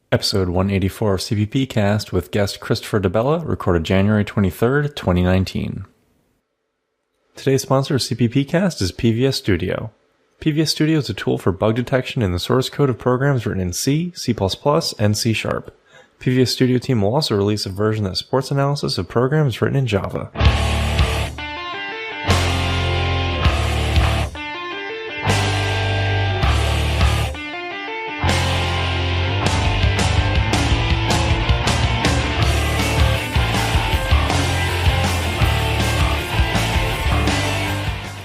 Episode 184 of CppCast with guest Christopher DeBella, recorded January 23rd, 2019. Today's sponsor of CppCast is PVS Studio. PVS Studio is a tool for bug detection in the source code of programs written in C, C++, and C#. PVS Studio team will also release a version that supports analysis of programs written in Java.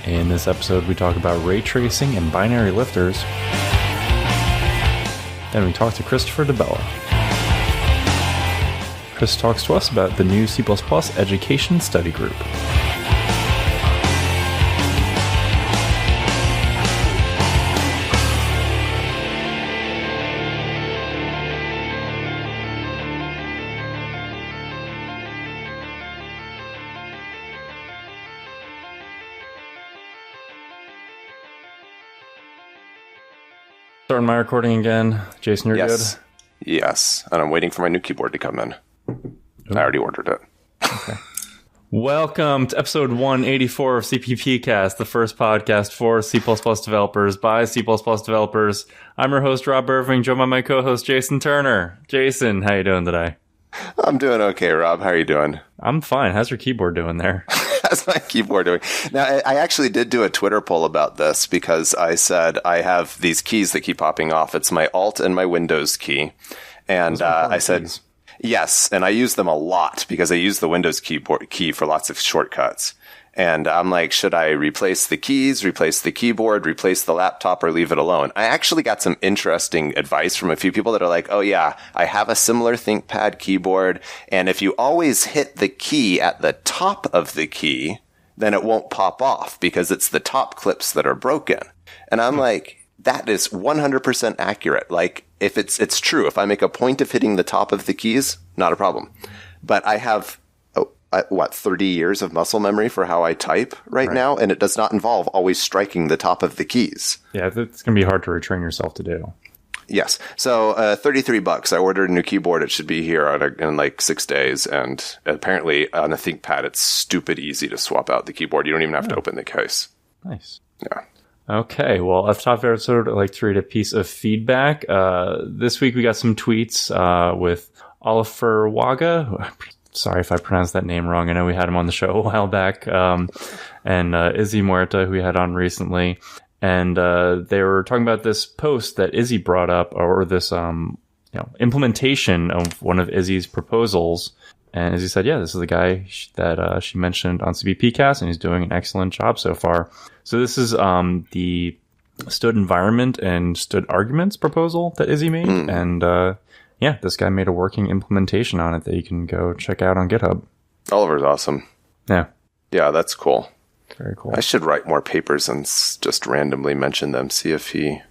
In this episode, we talk about ray tracing and binary lifters. Then we talk to Christopher DeBella. Chris talks to us about the new C++ Education Study Group. Starting my recording again. Jason, you're good? Yes, and I'm waiting for my new keyboard to come in. Ooh. I already ordered it. Okay. Welcome to episode 184 of CppCast, the first podcast for C++ developers by C++ developers. I'm your host, Rob Irving, joined by my co-host, Jason Turner. Jason, how you doing today? I'm doing okay, Rob. How are you doing? I'm fine. How's your keyboard doing there? How's my keyboard doing? Now, I actually did do a Twitter poll about this because I said I have these keys that keep popping off. It's my Alt and my Windows key. And I said, keys. Yes, and I use them a lot because I use the Windows key for lots of shortcuts. And I'm like, should I replace the keys, replace the keyboard, replace the laptop, or leave it alone? I actually got some interesting advice from a few people that are like, oh yeah, I have a similar ThinkPad keyboard, and if you always hit the key at the top of the key, then it won't pop off because it's the top clips that are broken. And I'm like, that is 100% accurate. Like, if it's true, if I make a point of hitting the top of the keys, not a problem. But I have 30 years of muscle memory for how I type right now, and it does not involve always striking the top of the keys. Yeah, it's going to be hard to retrain yourself to do. Yes. So, $33. I ordered a new keyboard. It should be here in like 6 days. And apparently on a ThinkPad, it's stupid easy to swap out the keyboard. You don't even have to open the case. Nice. Yeah. Okay, well, at the top of the episode, I'd like to read a piece of feedback. This week we got some tweets with Oliver Waga. Sorry if I pronounced that name wrong. I know we had him on the show a while back. And Izzy Muerta, who we had on recently. And they were talking about this post that Izzy brought up, or this implementation of one of Izzy's proposals. And Izzy said, yeah, this is the guy that she mentioned on CppCast, and he's doing an excellent job so far. So this is the stood environment and stood arguments proposal that Izzy made. And yeah, this guy made a working implementation on it that you can go check out on GitHub. Oliver's awesome. Yeah. Yeah, that's cool. Very cool. I should write more papers and just randomly mention them, see if he...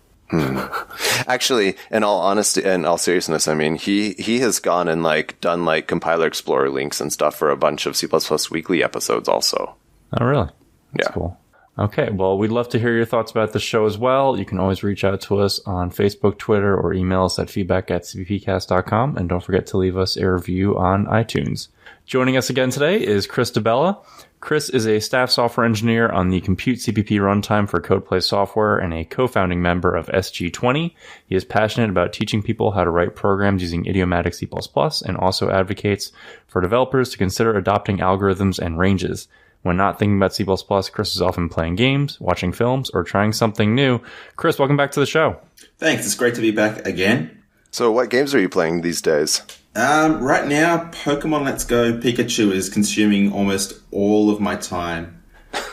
Actually, in all honesty, in all seriousness, I mean, he has gone and done Compiler Explorer links and stuff for a bunch of C++ Weekly episodes also. Oh, really? That's yeah. Cool. Okay, well, we'd love to hear your thoughts about the show as well. You can always reach out to us on Facebook, Twitter, or email us at feedback@cppcast.com. And don't forget to leave us a review on iTunes. Joining us again today is Chris DeBella. Chris is a staff software engineer on the Compute CPP runtime for CodePlay Software and a co-founding member of SG20. He is passionate about teaching people how to write programs using idiomatic C++ and also advocates for developers to consider adopting algorithms and ranges. When not thinking about C++, Chris is often playing games, watching films, or trying something new. Chris, welcome back to the show. Thanks. It's great to be back again. So what games are you playing these days? Right now, Pokemon Let's Go Pikachu is consuming almost all of my time,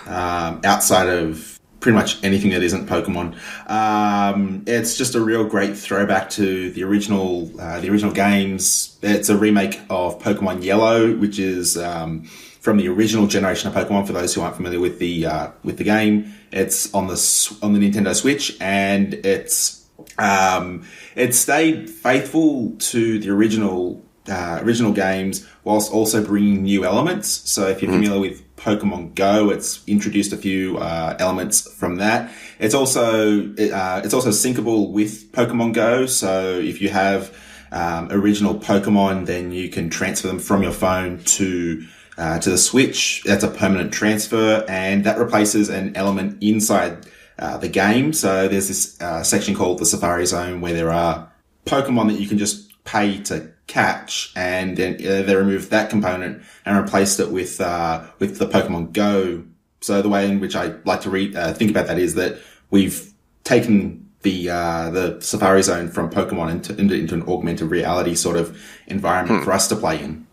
outside of pretty much anything that isn't Pokemon. It's just a real great throwback to the original games. It's a remake of Pokemon Yellow, which is from the original generation of Pokemon. For those who aren't familiar with the game, it's on the Nintendo Switch, and it stayed faithful to the original games whilst also bringing new elements. So if you're familiar with Pokemon Go, it's introduced a few elements from that. It's also syncable with Pokemon Go. So if you have original Pokemon, then you can transfer them from your phone to the Switch. That's a permanent transfer, and that replaces an element inside the game. So there's this section called the Safari Zone where there are Pokemon that you can just pay to catch, and then they removed that component and replaced it with the Pokemon Go. So the way in which I like to think about that is that we've taken the Safari Zone from Pokemon into an augmented reality sort of environment for us to play in.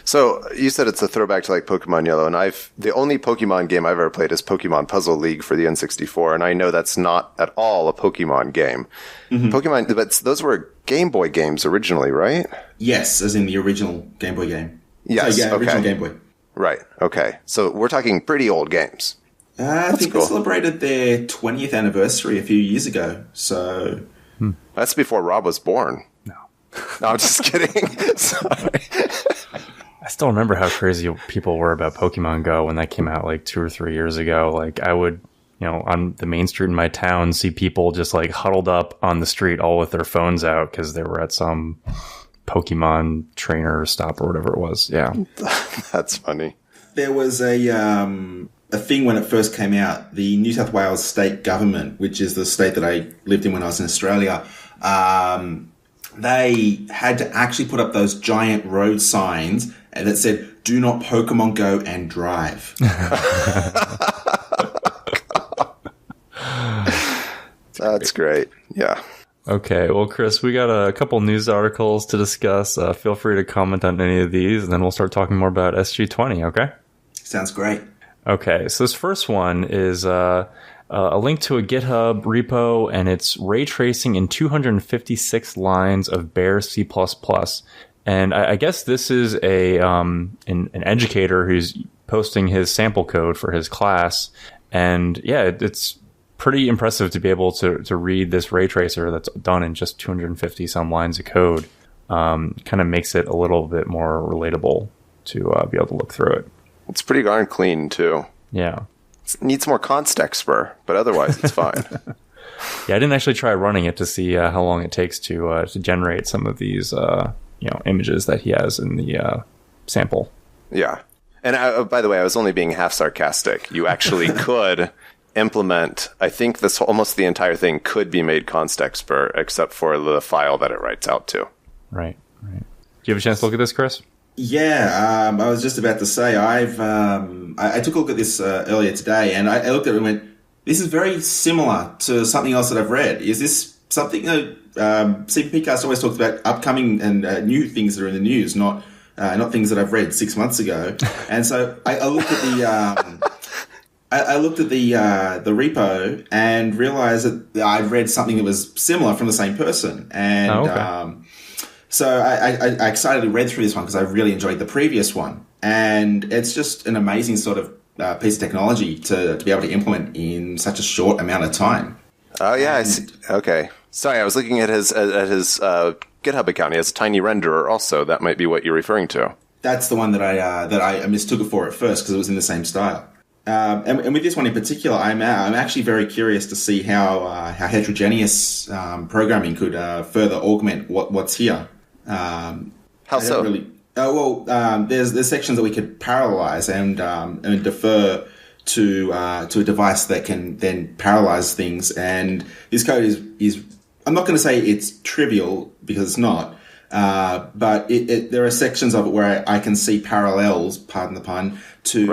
So you said it's a throwback to like Pokemon Yellow, and the only Pokemon game I've ever played is Pokemon Puzzle League for the N64, and I know that's not at all a Pokemon game. Pokemon, but those were Game Boy games originally, right? Yes, as in the original Game Boy game. Yes, so, yeah, okay. Original Game Boy. Right, okay. So we're talking pretty old games. I think they celebrated their 20th anniversary a few years ago, so... That's before Rob was born. No, I'm just kidding. Sorry. I still remember how crazy people were about Pokemon Go when that came out like 2 or 3 years ago. Like I would, on the main street in my town, see people just like huddled up on the street all with their phones out because they were at some Pokemon trainer stop or whatever it was. Yeah. That's funny. There was a thing when it first came out. The New South Wales state government, which is the state that I lived in when I was in Australia, they had to actually put up those giant road signs that said, "Do not Pokemon Go and drive." That's great. Yeah. Okay. Well, Chris, we got a couple news articles to discuss. Feel free to comment on any of these, and then we'll start talking more about SG20, okay? Sounds great. Okay. So this first one is a link to a GitHub repo, and it's ray tracing in 256 lines of bare C++. And I guess this is an educator who's posting his sample code for his class. And yeah, it's pretty impressive to be able to read this ray tracer that's done in just 250 some lines of code. Kind of makes it a little bit more relatable to be able to look through it. It's pretty darn clean too. Yeah. It needs more context spur, but otherwise it's fine. Yeah, I didn't actually try running it to see how long it takes to generate some of these images that he has in the sample. Yeah. And by the way, I was only being half sarcastic. You actually could implement, I think almost the entire thing could be made context spur, except for the file that it writes out to. Right. Do you have a chance to look at this, Chris? Yeah, I was just about to say, I took a look at this earlier today, and I looked at it and went, this is very similar to something else that I've read. Is this something that CppCast always talks about upcoming and new things that are in the news, not things that I've read 6 months ago? And so I looked at the repo and realized that I'd read something that was similar from the same person. And so I excitedly read through this one because I really enjoyed the previous one. And it's just an amazing sort of piece of technology to be able to implement in such a short amount of time. Oh, yeah. I see. Okay. Sorry, I was looking at his GitHub account. He has a tiny renderer also. That might be what you're referring to. That's the one that I mistook it for at first because it was in the same style. And with this one in particular, I'm actually very curious to see how heterogeneous programming could further augment what's here. How so? There's sections that we could parallelize and defer to a device that can then parallelize things. And this code is I'm not going to say it's trivial because it's not. But there are sections of it where I can see parallels, pardon the pun, to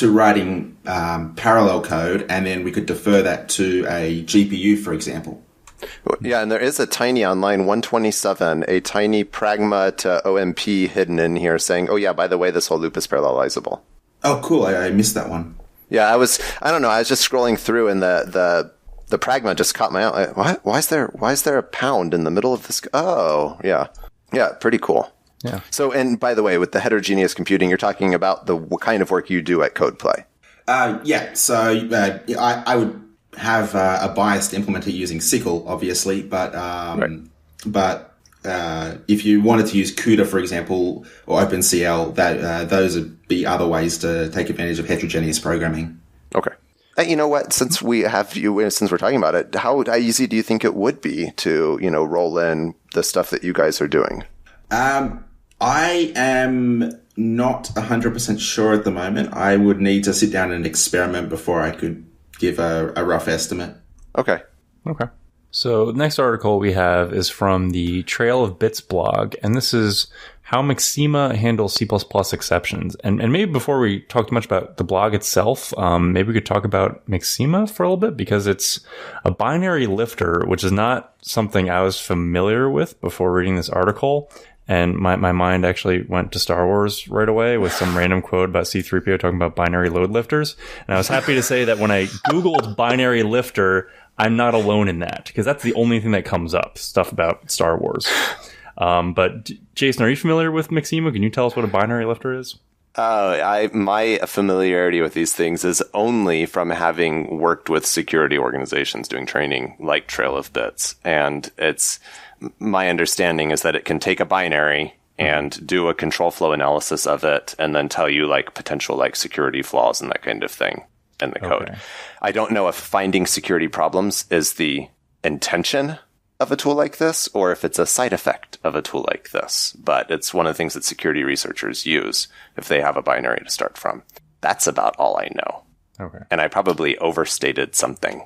writing parallel code, and then we could defer that to a GPU, for example. Yeah, and there is a tiny on line 127, a tiny pragma to OMP hidden in here saying, oh yeah, by the way, this whole loop is parallelizable. Oh, cool. I missed that one. Yeah, I don't know, I was just scrolling through and the pragma just caught my eye. What? Why is there a pound in the middle of this? Oh, yeah. Yeah, pretty cool. Yeah. So, and by the way, with the heterogeneous computing, you're talking about the kind of work you do at CodePlay. Yeah. So I would have a bias to implement it using SQL, obviously, but if you wanted to use CUDA, for example, or OpenCL, those would be other ways to take advantage of heterogeneous programming. Okay. You know what? Since we're talking about it, how easy do you think it would be to, roll in the stuff that you guys are doing? I am not 100% sure at the moment. I would need to sit down and experiment before I could give a rough estimate. Okay. So the next article we have is from the Trail of Bits blog, and this is how Maxima handles C++ exceptions. And maybe before we talk too much about the blog itself, maybe we could talk about Maxima for a little bit, because it's a binary lifter, which is not something I was familiar with before reading this article. And my mind actually went to Star Wars right away with some random quote about C-3PO talking about binary load lifters. And I was happy to say that when I Googled binary lifter, I'm not alone in that, because that's the only thing that comes up, stuff about Star Wars. But Jason, are you familiar with Maxima? Can you tell us what a binary lifter is? My familiarity with these things is only from having worked with security organizations doing training like Trail of Bits. And my understanding is that it can take a binary and do a control flow analysis of it and then tell you potential security flaws and that kind of thing in the code. I don't know if finding security problems is the intention of a tool like this or if it's a side effect of a tool like this, but it's one of the things that security researchers use if they have a binary to start from. That's about all I know. Okay. And I probably overstated something.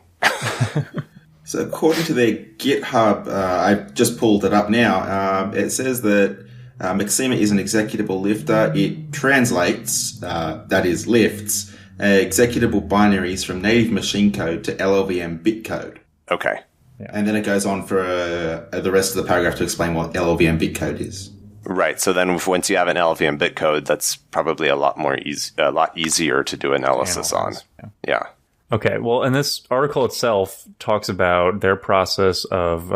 So according to their GitHub, I've just pulled it up now, it says that Maxima is an executable lifter. It translates, that is, lifts, executable binaries from native machine code to LLVM bit code. Okay. Yeah. And then it goes on for the rest of the paragraph to explain what LLVM bit code is. Right. So then once you have an LLVM bit code, that's probably a lot easier to do analysis on. Yeah. Okay, well, and this article itself talks about their process of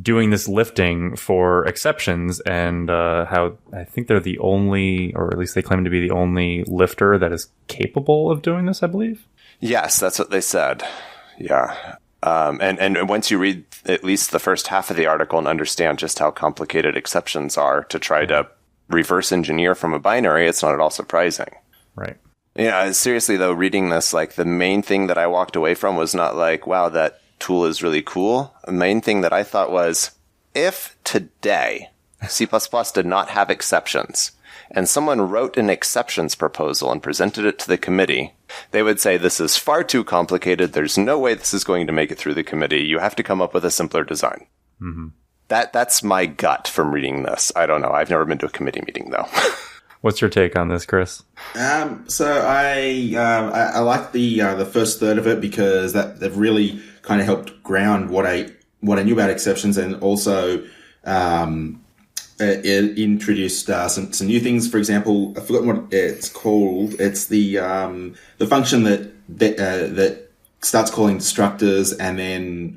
doing this lifting for exceptions and how I think they're the only, or at least they claim to be the only lifter that is capable of doing this, I believe. Yes, that's what they said. Yeah. And once you read at least the first half of the article and understand just how complicated exceptions are to try to reverse engineer from a binary, it's not at all surprising. Right. Yeah, seriously though, reading this, the main thing that I walked away from was not wow, that tool is really cool. The main thing that I thought was, if today C++ did not have exceptions, and someone wrote an exceptions proposal and presented it to the committee, they would say, this is far too complicated. There's no way this is going to make it through the committee. You have to come up with a simpler design. Mm-hmm. That's my gut from reading this. I don't know. I've never been to a committee meeting, though. What's your take on this, Chris? So I like the first third of it because they've really kind of helped ground what I knew about exceptions, and also it introduced some new things. For example, I forgot what it's called. It's the function that starts calling destructors and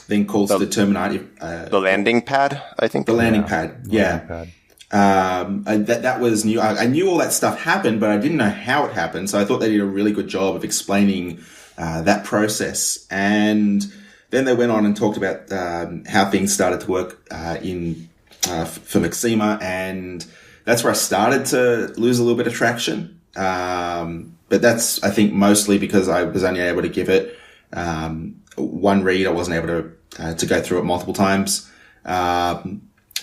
then calls determinant. The landing pad, I think. The landing pad, yeah. That was new. I knew all that stuff happened, but I didn't know how it happened. So I thought they did a really good job of explaining that process. And then they went on and talked about how things started to work for Maxima, and that's where I started to lose a little bit of traction. But that's, I think, mostly because I was only able to give it one read. I wasn't able to go through it multiple times.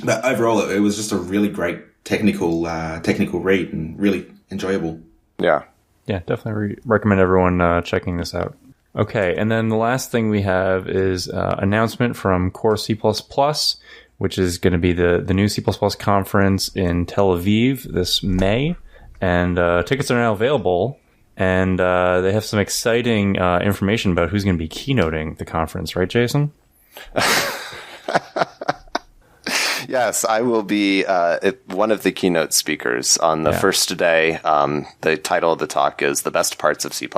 But overall, it was just a really great technical read and really enjoyable. Yeah. Yeah, definitely recommend everyone checking this out. Okay, and then the last thing we have is announcement from Core C++, which is going to be the new C++ conference in Tel Aviv this May. And tickets are now available. And they have some exciting information about who's going to be keynoting the conference, right, Jason? Yes, I will be one of the keynote speakers on the first day. The title of the talk is The Best Parts of C++.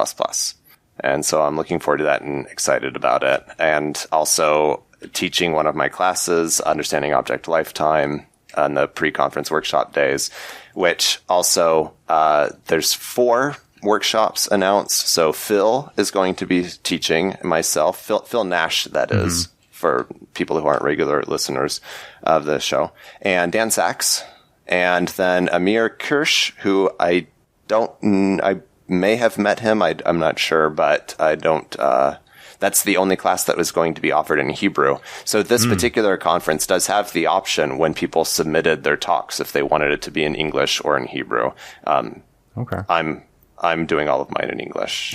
And so I'm looking forward to that and excited about it. And also teaching one of my classes, Understanding Object Lifetime, on the pre-conference workshop days, which also there's 4 workshops announced. So Phil is going to be teaching, myself, Phil Nash, that is, for people who aren't regular listeners of the show, and Dan Sachs, and then Amir Kirsch, who I may have met him. I'm not sure, but I don't. That's the only class that was going to be offered in Hebrew. So this particular conference does have the option when people submitted their talks if they wanted it to be in English or in Hebrew. Okay. I'm doing all of mine in English.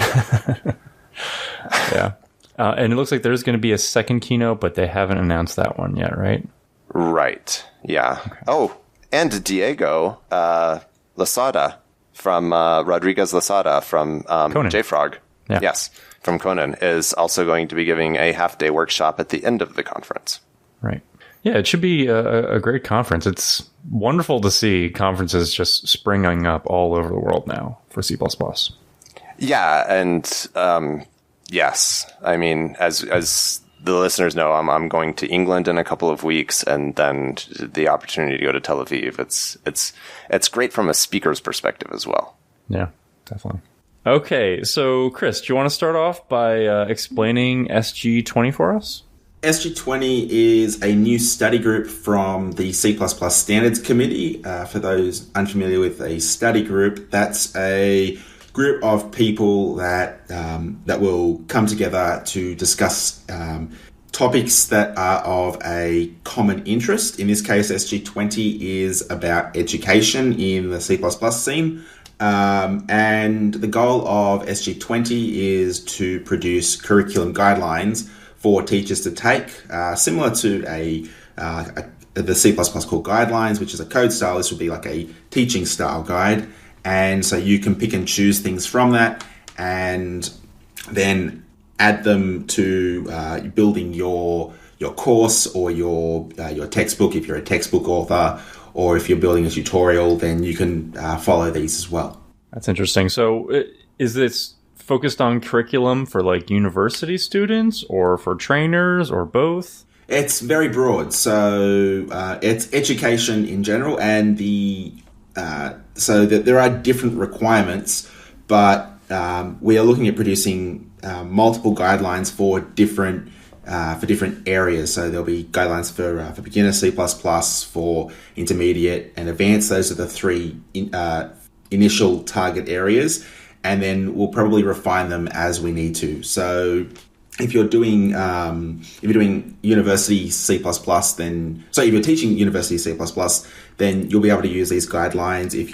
Yeah. And it looks like there's going to be a second keynote, but they haven't announced that one yet, right? Right. Yeah. Okay. Oh, and Diego Lasada from Rodriguez Lasada from JFrog. Yeah. Yes, from Conan is also going to be giving a half-day workshop at the end of the conference. Right. Yeah, it should be a great conference. It's wonderful to see conferences just springing up all over the world now for C++. Yeah, and yes, I mean, as the listeners know, I'm going to England in a couple of weeks, and then the opportunity to go to Tel Aviv. It's great from a speaker's perspective as well. Yeah, definitely. Okay, so Chris, do you want to start off by explaining SG20 for us? SG20 is a new study group from the C++ Standards Committee. For those unfamiliar with a study group, that's a group of people that will come together to discuss topics that are of a common interest. In this case, SG20 is about education in the C++ scene. And the goal of SG20 is to produce curriculum guidelines for teachers to take, similar to the C++ core guidelines, which is a code style. This would be like a teaching style guide. And so you can pick and choose things from that and then add them to building your course or your textbook if you're a textbook author, or if you're building a tutorial, then you can follow these as well. That's interesting. So is this focused on curriculum for like university students or for trainers or both? It's very broad. So it's education in general, and so that there are different requirements, but we are looking at producing multiple guidelines for different areas. So there'll be guidelines for beginner C++, for intermediate and advanced. Those are the three initial target areas, and then we'll probably refine them as we need to. So if you're doing university C++, if you're teaching university C++, then you'll be able to use these guidelines. If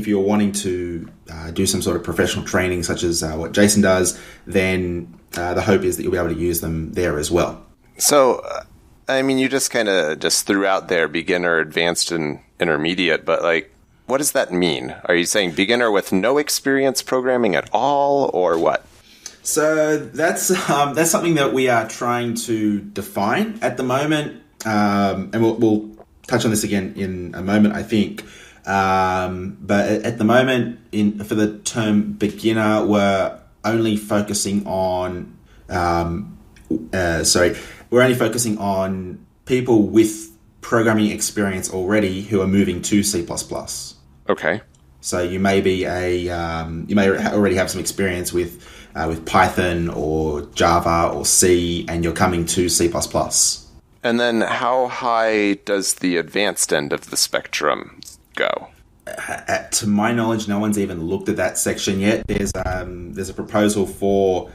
you're wanting to do some sort of professional training, such as what Jason does, then the hope is that you'll be able to use them there as well. So, I mean, you just kind of just threw out there beginner, advanced, and intermediate, but like, what does that mean? Are you saying beginner with no experience programming at all, or what? So that's something that we are trying to define at the moment, and we'll touch on this again in a moment, I think. But at the moment, for the term beginner, we're only focusing on people with programming experience already who are moving to C++. Okay. So you may already have some experience with Python or Java or C, and you're coming to C++. And then how high does the advanced end of the spectrum go? To my knowledge, no one's even looked at that section yet. There's a proposal for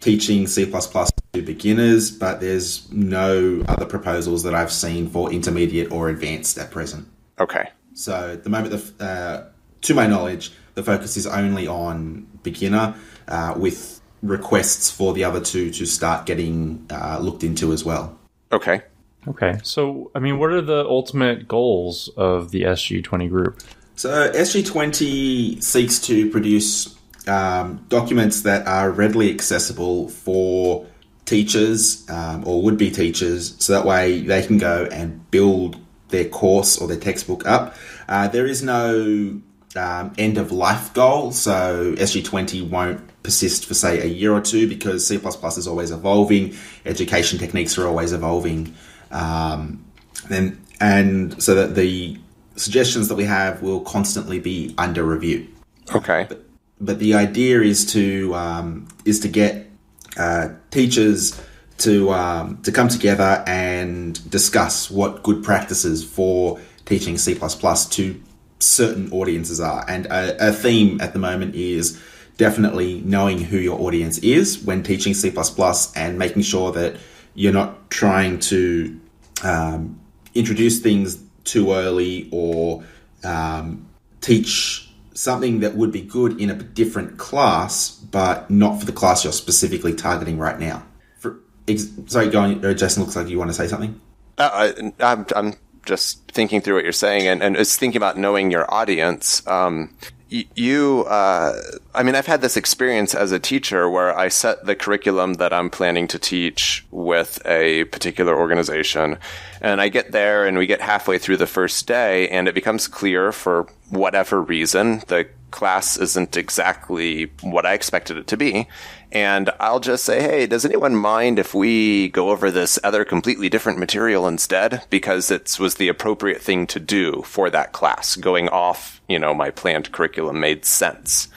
teaching C++ to beginners, but there's no other proposals that I've seen for intermediate or advanced at present. Okay. So at the moment, to my knowledge, the focus is only on beginner, with requests for the other two to start getting looked into as well. Okay. Okay. So, I mean, what are the ultimate goals of the SG20 group? So SG20 seeks to produce documents that are readily accessible for teachers or would-be teachers, so that way they can go and build their course or their textbook up. There is no end-of-life goal, so SG20 won't persist for, say, a year or two, because C++ is always evolving, education techniques are always evolving, and so that the suggestions that we have will constantly be under review. Okay. But the idea is to get teachers to come together and discuss what good practices for teaching C++ to certain audiences are. And a theme at the moment is definitely knowing who your audience is when teaching C++ and making sure that you're not trying to introduce things too early or teach something that would be good in a different class, but not for the class you're specifically targeting right now. Sorry, go on. Jason, looks like you want to say something. I'm just thinking through what you're saying, and it's thinking about knowing your audience. I've had this experience as a teacher where I set the curriculum that I'm planning to teach with a particular organization, and I get there and we get halfway through the first day and it becomes clear for whatever reason the class isn't exactly what I expected it to be. And I'll just say, hey, does anyone mind if we go over this other completely different material instead? Because it was the appropriate thing to do for that class. Going off, my planned curriculum made sense.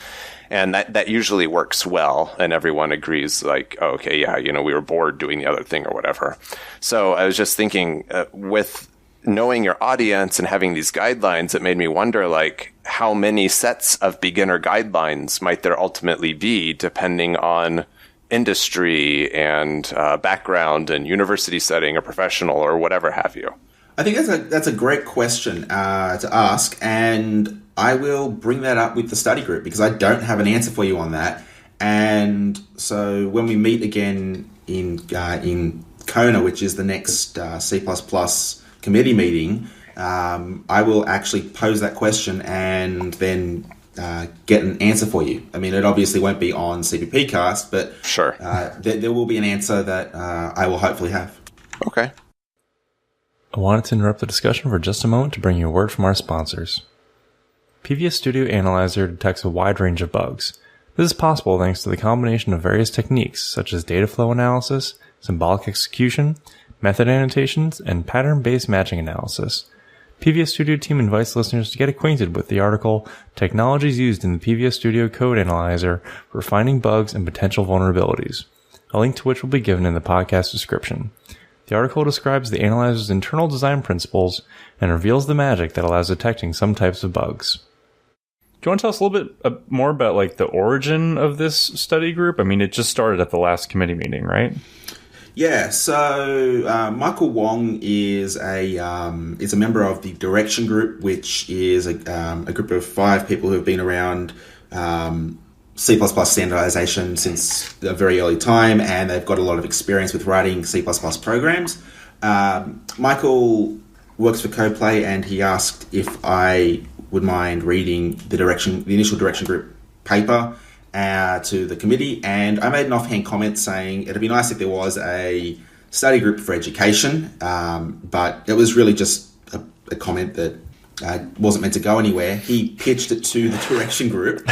And that usually works well. And everyone agrees like, oh, okay, yeah, we were bored doing the other thing or whatever. So I was just thinking with knowing your audience and having these guidelines, it made me wonder, like, how many sets of beginner guidelines might there ultimately be depending on industry and background and university setting or professional or whatever have you? I think that's a great question to ask, and I will bring that up with the study group because I don't have an answer for you on that. And so when we meet again in Kona, which is the next C++ committee meeting, I will actually pose that question and then get an answer for you. I mean, it obviously won't be on CppCast, but sure, there will be an answer that I will hopefully have. Okay. I wanted to interrupt the discussion for just a moment to bring you a word from our sponsors. PVS Studio Analyzer detects a wide range of bugs. This is possible thanks to the combination of various techniques such as data flow analysis, symbolic execution, method annotations, and pattern-based matching analysis. PVS Studio team invites listeners to get acquainted with the article Technologies Used in the PVS Studio Code Analyzer for Finding Bugs and Potential Vulnerabilities, a link to which will be given in the podcast description. The article describes the analyzer's internal design principles and reveals the magic that allows detecting some types of bugs. Do you want to tell us a little bit more about like the origin of this study group? I mean, it just started at the last committee meeting, right? Yeah, so Michael Wong is a member of the Direction Group, which is a group of 5 people who have been around C++ standardization since a very early time, and they've got a lot of experience with writing C++ programs. Michael works for CoPlay, and he asked if I would mind reading the initial Direction Group paper to the committee, and I made an offhand comment saying it'd be nice if there was a study group for education, but it was really just a comment that wasn't meant to go anywhere. He pitched it to the Direction Group,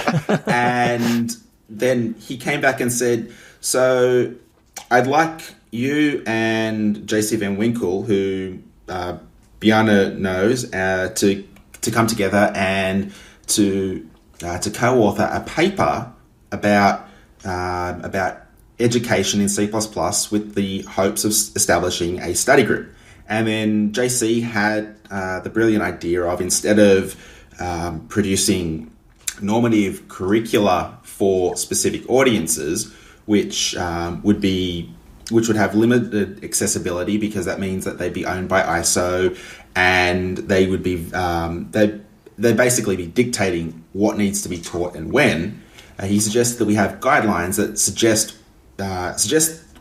and then he came back and said, so I'd like you and JC Van Winkle, who Bjarne knows, to come together and to co-author a paper about education in C++ with the hopes of establishing a study group. And then JC had the brilliant idea of, instead of producing normative curricula for specific audiences, which would have limited accessibility because that means that they'd be owned by ISO, and they would be they'd basically be dictating what needs to be taught and when. He suggested that we have guidelines that suggest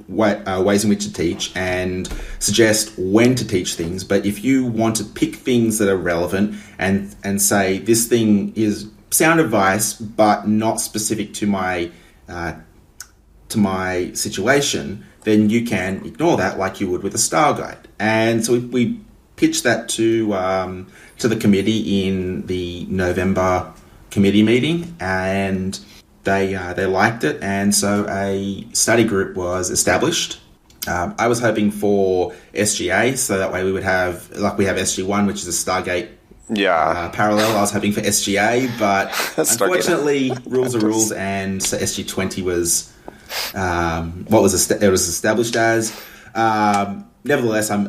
ways in which to teach and suggest when to teach things. But if you want to pick things that are relevant and say this thing is sound advice but not specific to my situation, then you can ignore that like you would with a style guide. And so we pitched that to the committee in the November committee meeting, and they liked it, and so a study group was established. I was hoping for SGA, so that way we would have, like we have SG1, which is a Stargate parallel. I was hoping for SGA, but unfortunately, rules are rules, and so SG20 was it was established as. Nevertheless, I'm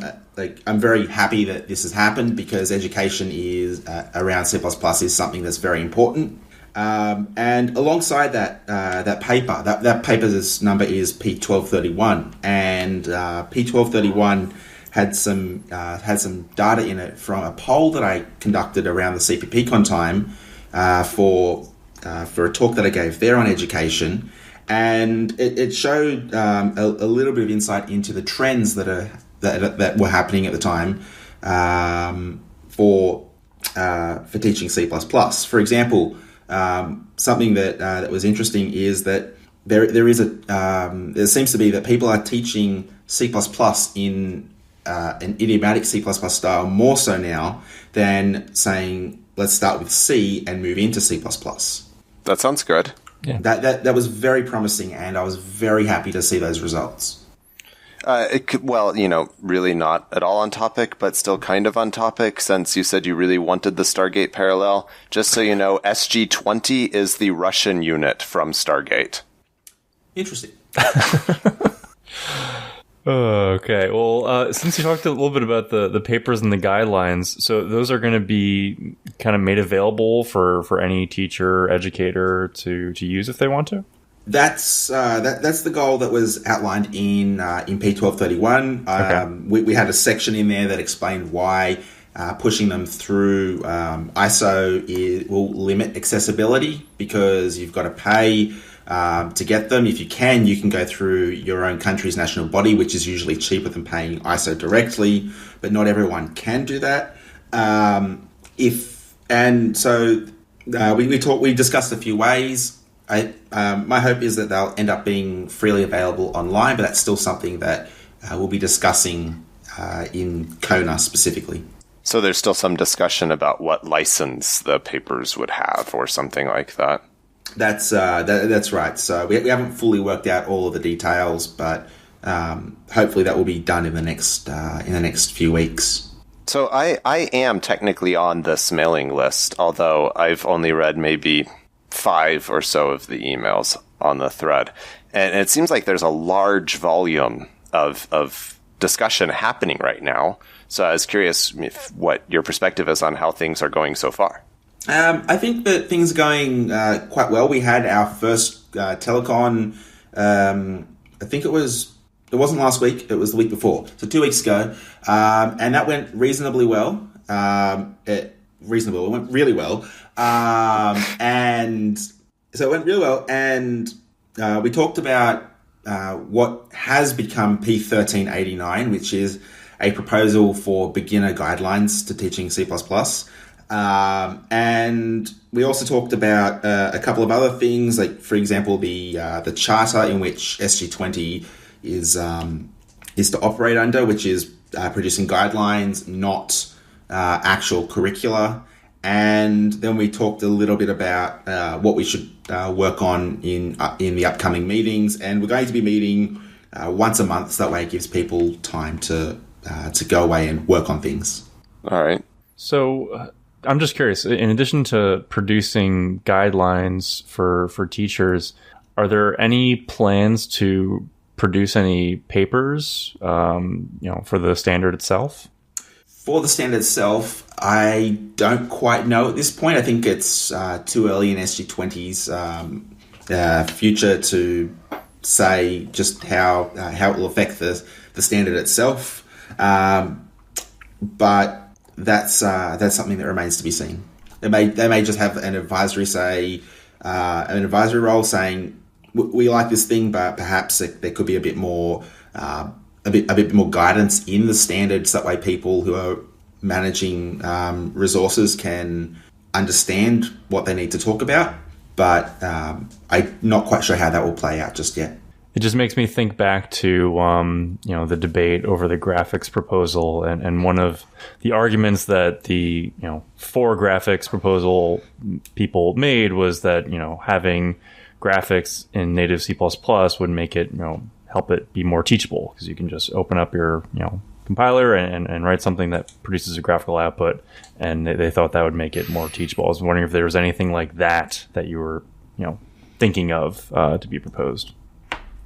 I'm very happy that this has happened because education is around C++ is something that's very important. And alongside that paper, that paper's number is P1231, and P1231 had some data in it from a poll that I conducted around the CppCon time for a talk that I gave there on education, and it showed a little bit of insight into the trends that were happening at the time for teaching C++. For example, something that was interesting is that there seems to be that people are teaching C++ in an idiomatic C++ style more so now than saying let's start with C and move into C++. That sounds good. Yeah. That was very promising, and I was very happy to see those results. Really not at all on topic, but still kind of on topic, since you said you really wanted the Stargate parallel. Just so you know, SG20 is the Russian unit from Stargate. Interesting. Okay. Well, since you talked a little bit about the papers and the guidelines, so those are going to be kind of made available for any teacher, educator to use if they want to? That's the goal that was outlined in P1231. Okay. We had a section in there that explained why pushing them through ISO will limit accessibility, because you've got to pay to get them. If you can go through your own country's national body, which is usually cheaper than paying ISO directly, but not everyone can do that. We discussed a few ways. My hope is that they'll end up being freely available online, but that's still something that we'll be discussing in Kona specifically. So there's still some discussion about what license the papers would have or something like that. That's right. So we haven't fully worked out all of the details, but hopefully that will be done in the next few weeks. So I am technically on this mailing list, although I've only read maybe 5 or so of the emails on the thread. And it seems like there's a large volume of discussion happening right now. So I was curious what your perspective is on how things are going so far. I think that things are going quite well. We had our first telecon, I think it wasn't last week, it was the week before, so 2 weeks ago, and that went reasonably well. It went really well. And so it went really well, and we talked about what has become P1389, which is a proposal for beginner guidelines to teaching C++. And we also talked about a couple of other things, like, for example, the charter in which SG20 is to operate under, which is producing guidelines, not actual curricula. And then we talked a little bit about what we should work on in the upcoming meetings. And we're going to be meeting once a month, so that way it gives people time to go away and work on things. All right. So I'm just curious, in addition to producing guidelines for teachers, are there any plans to produce any papers, for the standard itself? For the standard itself, I don't quite know at this point. I think it's too early in SG20's future to say just how it will affect the standard itself. But that's something that remains to be seen. They may just have an advisory role saying we like this thing, but perhaps there could be a bit more guidance in the standards. That way, people who are managing resources can understand what they need to talk about. But I'm not quite sure how that will play out just yet. It just makes me think back to the debate over the graphics proposal, and one of the arguments that the for graphics proposal people made was that having graphics in native C++ would make it help it be more teachable, because you can just open up your compiler and write something that produces a graphical output, and they thought that would make it more teachable. I was wondering if there was anything like that you were thinking of to be proposed.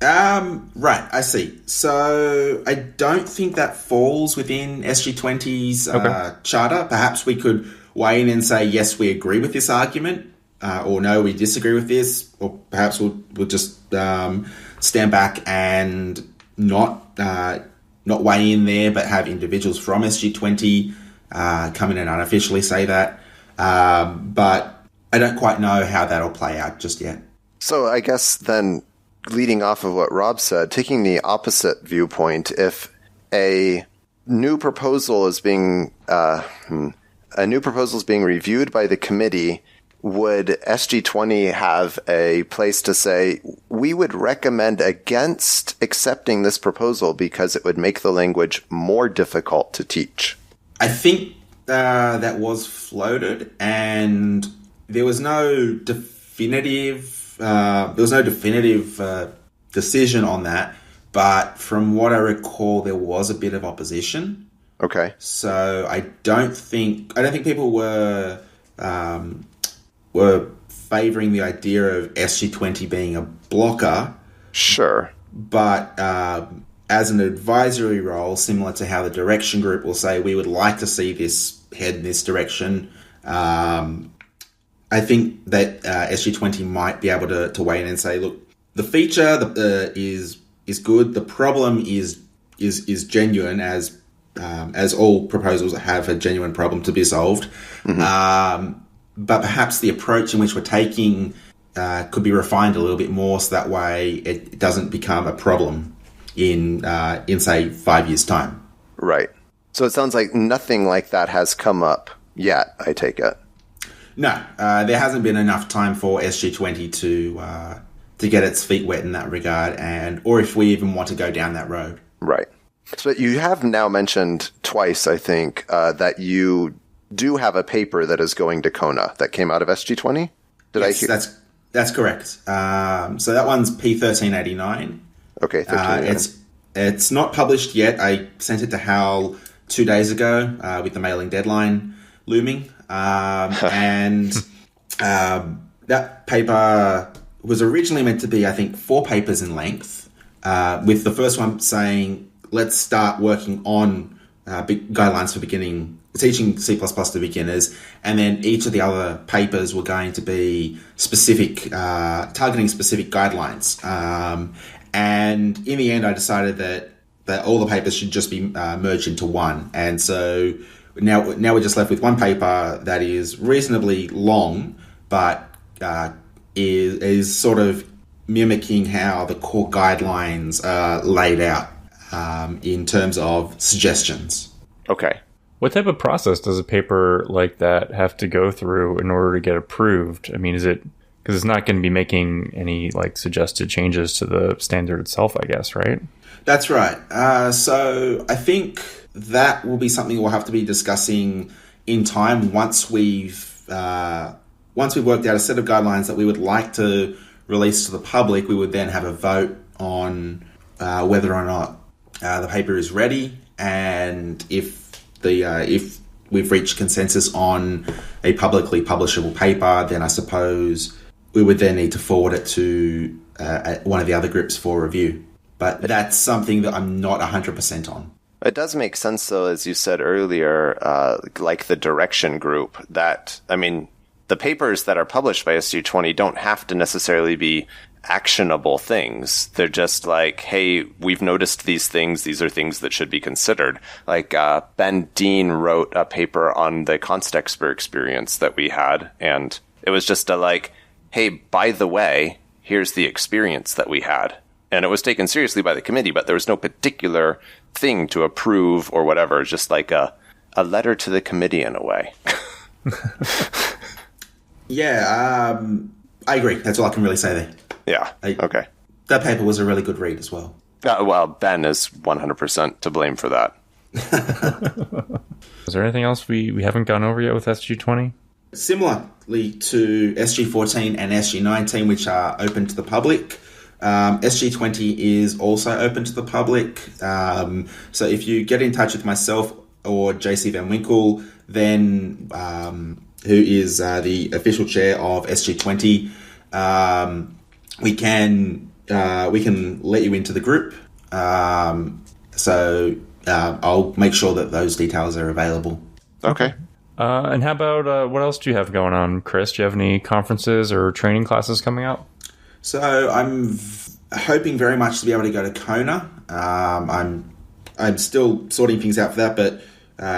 Right, I see. So I don't think that falls within SG20's charter. Perhaps we could weigh in and say, yes, we agree with this argument, or no, we disagree with this, or perhaps we'll just stand back and not weigh in there, but have individuals from SG20 come in and unofficially say that. But I don't quite know how that'll play out just yet. So I guess then, leading off of what Rob said, taking the opposite viewpoint, if a new proposal is being reviewed by the committee, would SG20 have a place to say, we would recommend against accepting this proposal because it would make the language more difficult to teach? I think that was floated, and there was no definitive decision on that, but from what I recall, there was a bit of opposition. Okay. So I don't think people were favouring the idea of SG20 being a blocker. Sure. But as an advisory role, similar to how the direction group will say, we would like to see this head in this direction, I think that SG20 might be able to weigh in and say, look, the feature is good. The problem is genuine, as all proposals have a genuine problem to be solved. Mm-hmm. But perhaps the approach in which we're taking could be refined a little bit more, so that way it doesn't become a problem in say 5 years' time. Right. So it sounds like nothing like that has come up yet, I take it. No, there hasn't been enough time for SG20 to get its feet wet in that regard, or if we even want to go down that road. Right. So you have now mentioned twice, I think, that you do have a paper that is going to Kona that came out of SG20? Yes, that's correct. So that one's P1389. Okay, 1389. It's not published yet. I sent it to Hal 2 days ago with the mailing deadline looming. And that paper was originally meant to be, I think, 4 papers in length, with the first one saying, let's start working on guidelines for teaching C++ to beginners, and then each of the other papers were going to be specific, targeting specific guidelines. And in the end, I decided that all the papers should just be merged into one. And so now we're just left with one paper that is reasonably long, but is sort of mimicking how the core guidelines are laid out in terms of suggestions. Okay. What type of process does a paper like that have to go through in order to get approved? I mean, is it because it's not going to be making any suggested changes to the standard itself, I guess, right? That's right. So I think that will be something we'll have to be discussing in time once we've worked out a set of guidelines that we would like to release to the public. We would then have a vote on whether or not the paper is ready, and if we've reached consensus on a publicly publishable paper, then I suppose we would then need to forward it to one of the other groups for review. But that's something that I'm not 100% on. It does make sense, though, as you said earlier, like the direction group, that, I mean, the papers that are published by SG20 don't have to necessarily be actionable things. They're just like, hey, we've noticed these things. These are things that should be considered. Like Ben Dean wrote a paper on the Constexper experience that we had, and it was just hey, by the way, here's the experience that we had. And it was taken seriously by the committee, but there was no particular thing to approve or whatever. It's just like a letter to the committee in a way. Yeah, I agree. That's all I can really say there. Yeah, okay. That paper was a really good read as well. Well, Ben is 100% to blame for that. Is there anything else we haven't gone over yet with SG20? Similarly to SG14 and SG19, which are open to the public, SG20 is also open to the public. So if you get in touch with myself or JC Van Winkle, then who is the official chair of SG20, we can we can let you into the group. So I'll make sure that those details are available. Okay. And how about what else do you have going on, Chris? Do you have any conferences or training classes coming up? So I'm hoping very much to be able to go to Kona. I'm still sorting things out for that, but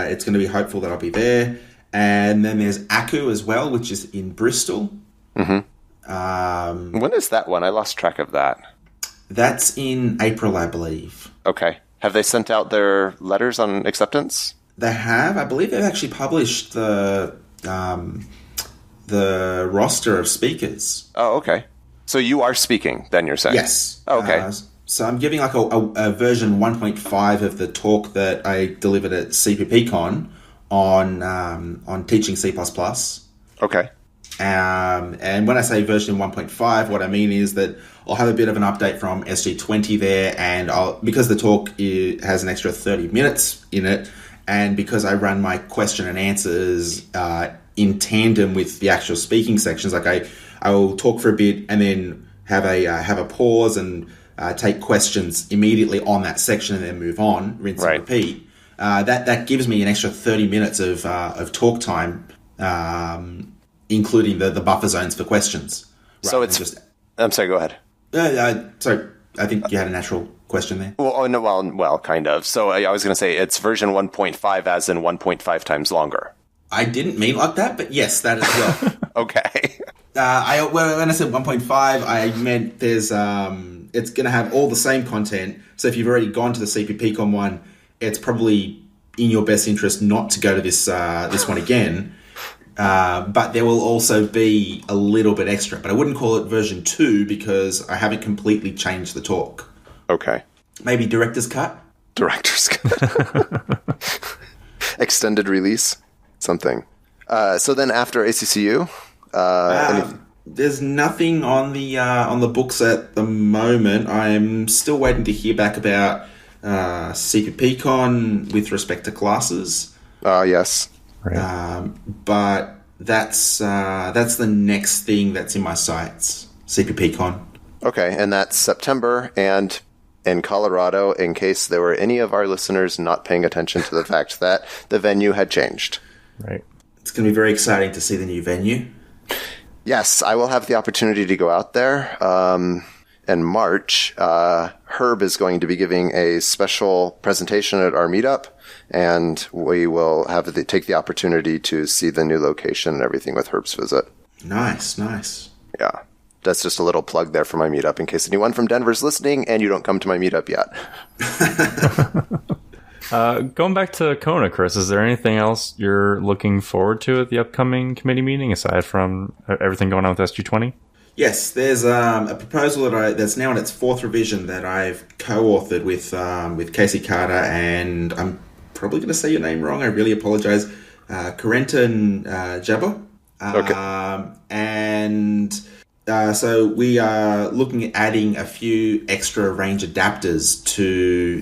it's going to be hopeful that I'll be there. And then there's ACU as well, which is in Bristol. Mm-hmm. When is that one? I lost track of that. That's in April, I believe. Okay. Have they sent out their letters on acceptance? They have. I believe they've actually published the roster of speakers. Oh, okay. So you are speaking, then you're saying? Yes. Oh, okay. So I'm giving like a version 1.5 of the talk that I delivered at CppCon on teaching C++. Okay. And when I say version 1.5, what I mean is that I'll have a bit of an update from SG20 there, and because the talk has an extra 30 minutes in it, and because I run my question and answers in tandem with the actual speaking sections, like I will talk for a bit and then have a pause and take questions immediately on that section and then move on, rinse and repeat. That gives me an extra 30 minutes of talk time, including the buffer zones for questions. So I'm sorry, go ahead. Sorry, I think you had a natural question there. Well, kind of. So I was going to say it's version 1.5 as in 1.5 times longer. I didn't mean like that, but yes, that as well. Okay. When I said 1.5, I meant there's it's going to have all the same content. So if you've already gone to the CppCon one, it's probably in your best interest not to go to this one again. But there will also be a little bit extra. But I wouldn't call it version 2 because I haven't completely changed the talk. Okay. Maybe director's cut? Director's cut. Extended release? Something. So then after ACCU? There's nothing on the books at the moment. I'm still waiting to hear back about CppCon with respect to classes. Yes. Right. But that's the next thing that's in my sights. CppCon. Okay, and that's September, and in Colorado, in case there were any of our listeners not paying attention to the fact that the venue had changed. Right. It's going to be very exciting to see the new venue. Yes, I will have the opportunity to go out there in March. Herb is going to be giving a special presentation at our meetup, and we will take the opportunity to see the new location and everything with Herb's visit. Nice. Yeah. That's just a little plug there for my meetup in case anyone from Denver's listening and you don't come to my meetup yet. Going back to Kona, Chris, is there anything else you're looking forward to at the upcoming committee meeting aside from everything going on with SG20? Yes, there's a proposal that's now in its 4th revision that I've co-authored with Casey Carter, and I'm probably going to say your name wrong. I really apologize. Corentin Jabber. So we are looking at adding a few extra range adapters to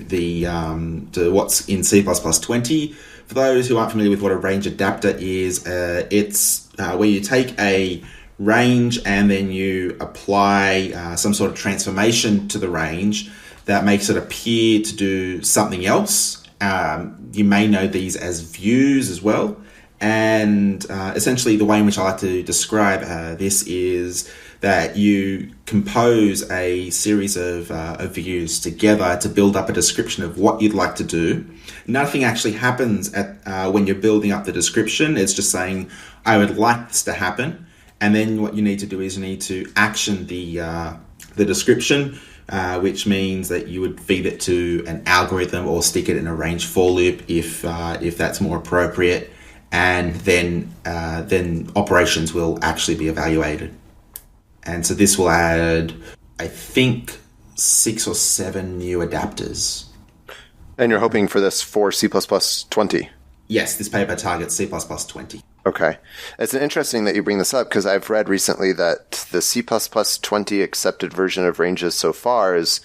to what's in C++20. For those who aren't familiar with what a range adapter is, it's where you take a range and then you apply some sort of transformation to the range that makes it appear to do something else. You may know these as views as well. And essentially the way in which I like to describe this is that you compose a series of views together to build up a description of what you'd like to do. Nothing actually happens when you're building up the description. It's just saying, I would like this to happen. And then what you need to do is you need to action the description, which means that you would feed it to an algorithm or stick it in a range for loop if that's more appropriate. And then operations will actually be evaluated. And so this will add, I think, 6 or 7 new adapters. And you're hoping for this for C++20? Yes, this paper targets C++20. Okay. It's interesting that you bring this up because I've read recently that the C++20 accepted version of ranges so far is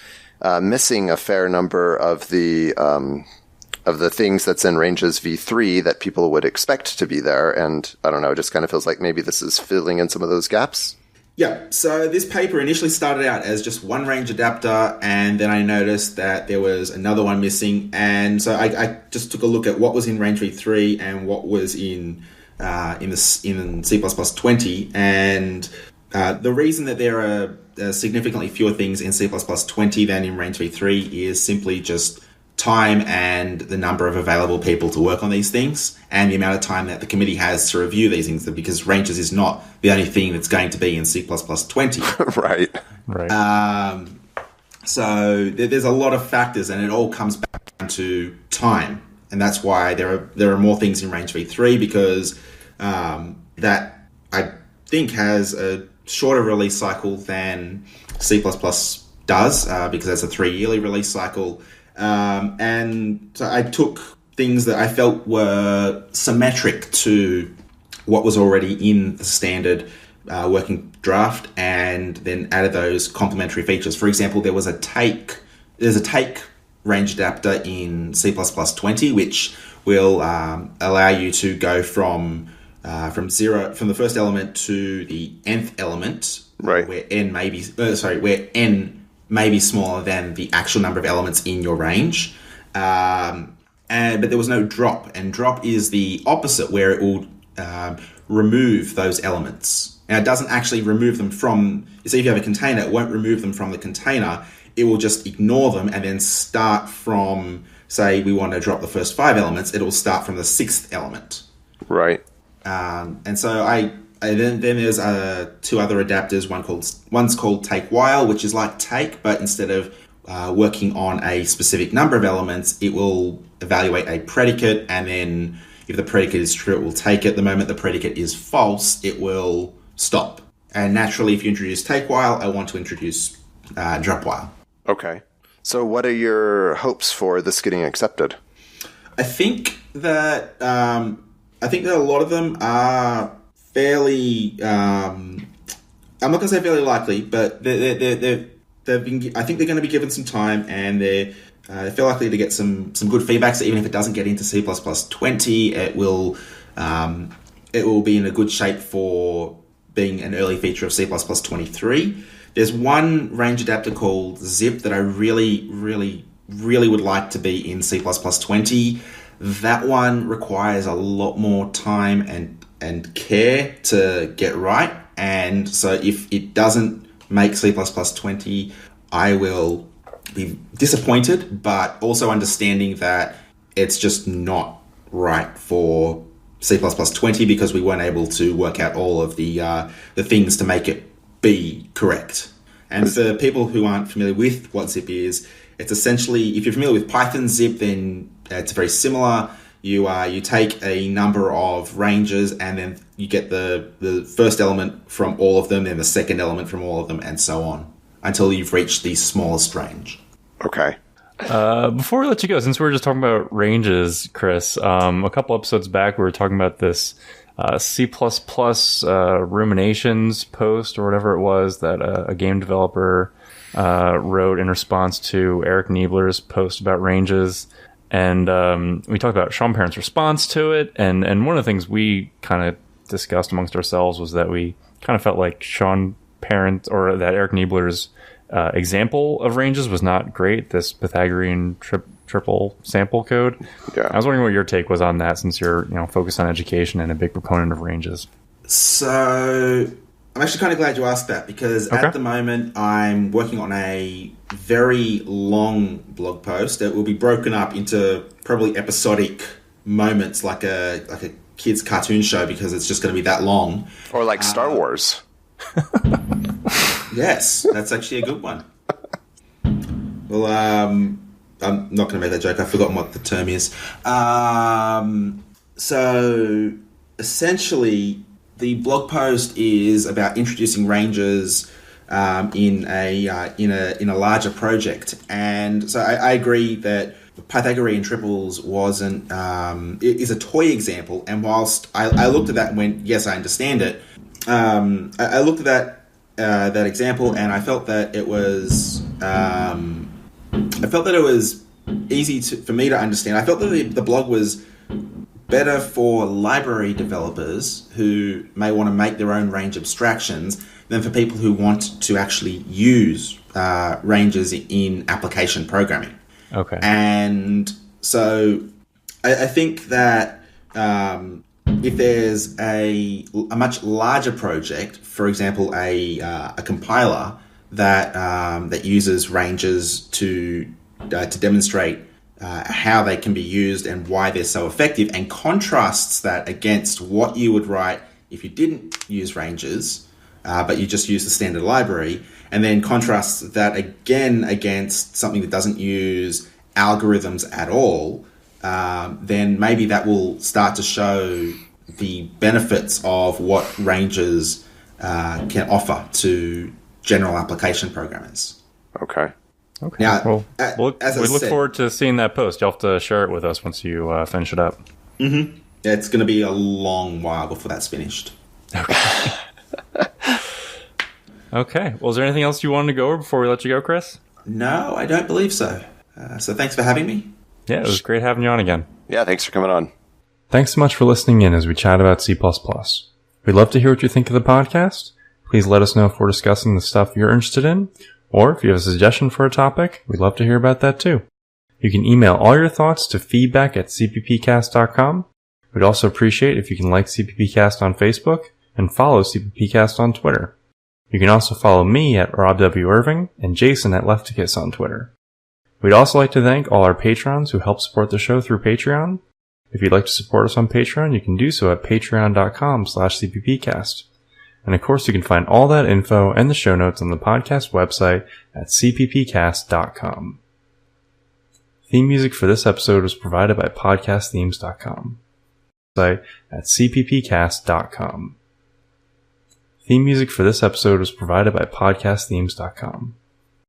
missing a fair number of the things that's in ranges v3 that people would expect to be there. And I don't know, it just kind of feels like maybe this is filling in some of those gaps. Yeah, so this paper initially started out as just one range adapter, and then I noticed that there was another one missing, and so I just took a look at what was in range v3 and what was in C++20, and the reason that there are significantly fewer things in C++20 than in range v3 is simply just time and the number of available people to work on these things and the amount of time that the committee has to review these things, because ranges is not the only thing that's going to be in C++20. Right. So there's a lot of factors, and it all comes back down to time. And that's why there are more things in range v3, because that I think has a shorter release cycle than C++ does, because that's a 3-yearly release cycle. And so I took things that I felt were symmetric to what was already in the standard working draft, and then added those complementary features. For example, there's a take range adapter in C++20, which will allow you to go from the first element to the nth element, right? Where n may be smaller than the actual number of elements in your range. But there was no drop, and drop is the opposite, where it will remove those elements. Now, it doesn't actually remove them from... So if you have a container, it won't remove them from the container. It will just ignore them and then start from, say, we want to drop the first 5 elements. It'll start from the 6th element. Right. And so then there's 2 other adapters. One's called take while, which is like take, but instead of working on a specific number of elements, it will evaluate a predicate, and then if the predicate is true, it will take it. The moment the predicate is false, it will stop. And naturally, if you introduce take while, I want to introduce drop while. Okay. So what are your hopes for this getting accepted? I think that a lot of them are fairly... I'm not going to say fairly likely, but I think they're going to be given some time, and they're feel likely to get some good feedback. So even if it doesn't get into C++20, it will be in a good shape for being an early feature of C++23. There's one range adapter called Zip that I really, really, really would like to be in C++20. That one requires a lot more time and care to get right. And so if it doesn't make C++20, I will be disappointed, but also understanding that it's just not right for C++20 because we weren't able to work out all of the things to make it be correct. And for people who aren't familiar with what Zip is, it's essentially, if you're familiar with Python Zip, then it's very similar. You take a number of ranges, and then you get the first element from all of them, then the second element from all of them, and so on, until you've reached the smallest range. Okay. Before we let you go, since we were just talking about ranges, Chris, a couple episodes back, we were talking about this C++ ruminations post or whatever it was that a game developer wrote in response to Eric Niebler's post about ranges. And we talked about Sean Parent's response to it. And one of the things we kind of discussed amongst ourselves was that we kind of felt like Sean Parent, or that Eric Niebler's example of ranges was not great, this Pythagorean triple sample code. Yeah. I was wondering what your take was on that, since you're focused on education and a big proponent of ranges. So I'm actually kind of glad you asked that, because at the moment I'm working on a very long blog post that will be broken up into probably episodic moments, like a kid's cartoon show, because it's just going to be that long. Or like Star Wars. Yes, that's actually a good one. Well, I'm not going to make that joke. I've forgotten what the term is. So essentially, the blog post is about introducing ranges in a larger project, and so I agree that Pythagorean triples wasn't is a toy example. And whilst I looked at that and went, yes, I understand it. I looked at that example, and I felt that it was easy for me to understand. I felt that the blog was better for library developers who may want to make their own range abstractions, than for people who want to actually use ranges in application programming. Okay. And so I think that if there's a much larger project, for example, a compiler that uses ranges to demonstrate how they can be used and why they're so effective, and contrasts that against what you would write if you didn't use ranges, but you just use the standard library, and then contrasts that again against something that doesn't use algorithms at all, then maybe that will start to show the benefits of what ranges can offer to general application programmers. Okay. Okay. Now, Well, we look said, forward to seeing that post. You'll have to share it with us once you finish it up. Mm-hmm. It's going to be a long while before that's finished. Okay. Okay. Well, is there anything else you wanted to go over before we let you go, Chris? No, I don't believe so. So thanks for having me. Yeah, it was great having you on again. Yeah, thanks for coming on. Thanks so much for listening in as we chat about C++. We'd love to hear what you think of the podcast. Please let us know if we're discussing the stuff you're interested in, or if you have a suggestion for a topic, we'd love to hear about that too. You can email all your thoughts to feedback@cppcast.com. We'd also appreciate if you can like CppCast on Facebook and follow CppCast on Twitter. You can also follow me at Rob W. Irving and Jason at Lefticus on Twitter. We'd also like to thank all our patrons who help support the show through Patreon. If you'd like to support us on Patreon, you can do so at patreon.com/cppcast. And of course, you can find all that info and the show notes on the podcast website at cppcast.com. Theme music for this episode was provided by podcastthemes.com. Site at cppcast.com. Theme music for this episode was provided by podcastthemes.com.